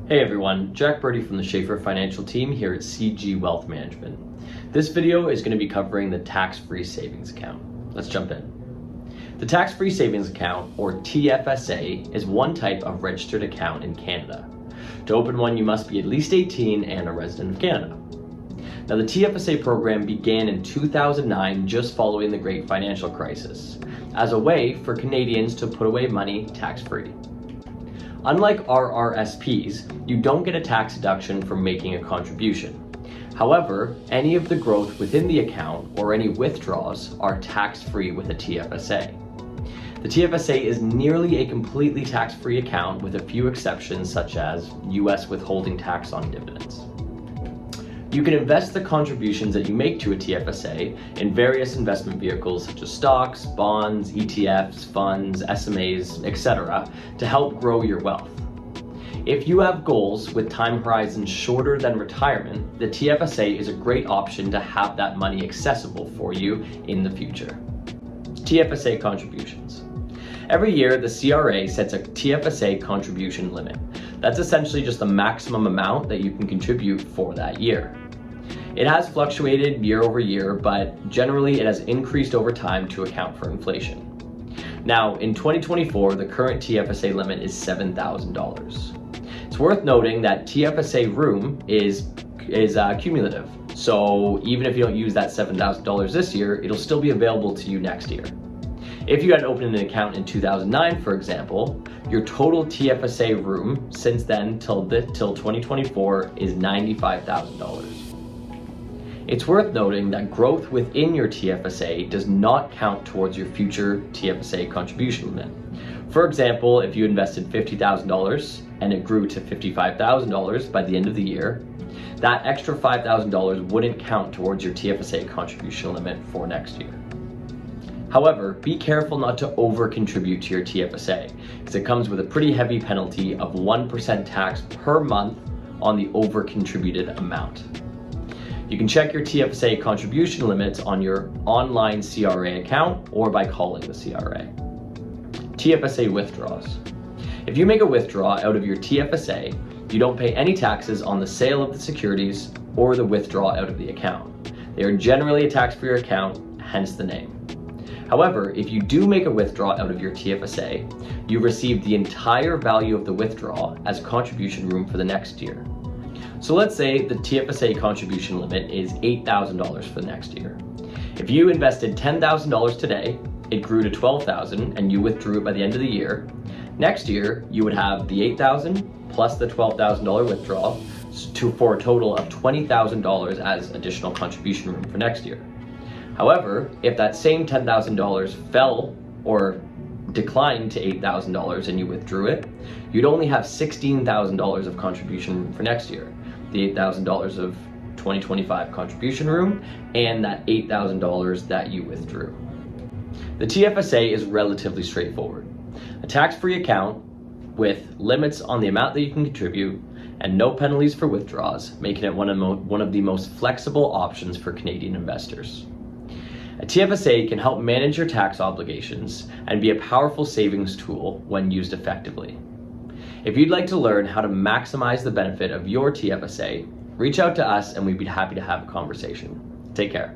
Hey everyone, Jack Burdey from the Schaefer Financial team here at CG Wealth Management. This video is going to be covering the tax-free savings account. Let's jump in. The tax-free savings account, or TFSA, is one type of registered account in Canada. To open one, you must be at least 18 and a resident of Canada. Now, the TFSA program began in 2009, just following the Great Financial Crisis, as a way for Canadians to put away money tax-free. Unlike RRSPs, you don't get a tax deduction for making a contribution. However, any of the growth within the account or any withdrawals are tax-free with a TFSA. The TFSA is nearly a completely tax-free account with a few exceptions, such as US withholding tax on dividends. You can invest the contributions that you make to a TFSA in various investment vehicles such as stocks, bonds, ETFs, funds, SMAs, etc. to help grow your wealth. If you have goals with time horizons shorter than retirement, the TFSA is a great option to have that money accessible for you in the future. TFSA contributions. Every year, the CRA sets a TFSA contribution limit. That's essentially just the maximum amount that you can contribute for that year. It has fluctuated year over year, but generally it has increased over time to account for inflation. Now, in 2024, the current TFSA limit is $7,000. It's worth noting that TFSA room is cumulative. So even if you don't use that $7,000 this year, it'll still be available to you next year. If you had opened an account in 2009, for example, your total TFSA room since then till 2024 is $95,000. It's worth noting that growth within your TFSA does not count towards your future TFSA contribution limit. For example, if you invested $50,000 and it grew to $55,000 by the end of the year, that extra $5,000 wouldn't count towards your TFSA contribution limit for next year. However, be careful not to over-contribute to your TFSA, because it comes with a pretty heavy penalty of 1% tax per month on the over-contributed amount. You can check your TFSA contribution limits on your online CRA account or by calling the CRA. TFSA withdrawals. If you make a withdrawal out of your TFSA, you don't pay any taxes on the sale of the securities or the withdrawal out of the account. They are generally a tax-free account, hence the name. However, if you do make a withdrawal out of your TFSA, you receive the entire value of the withdrawal as contribution room for the next year. So let's say the TFSA contribution limit is $8,000 for the next year. If you invested $10,000 today, it grew to $12,000 and you withdrew it by the end of the year, next year you would have the $8,000 plus the $12,000 withdrawal for a total of $20,000 as additional contribution room for next year. However, if that same $10,000 fell or declined to $8,000 and you withdrew it, you'd only have $16,000 of contribution room for next year. The $8,000 of 2025 contribution room and that $8,000 that you withdrew. The TFSA is relatively straightforward. A tax-free account with limits on the amount that you can contribute and no penalties for withdrawals, making it one of the most flexible options for Canadian investors. A TFSA can help manage your tax obligations and be a powerful savings tool when used effectively. If you'd like to learn how to maximize the benefit of your TFSA, reach out to us and we'd be happy to have a conversation. Take care.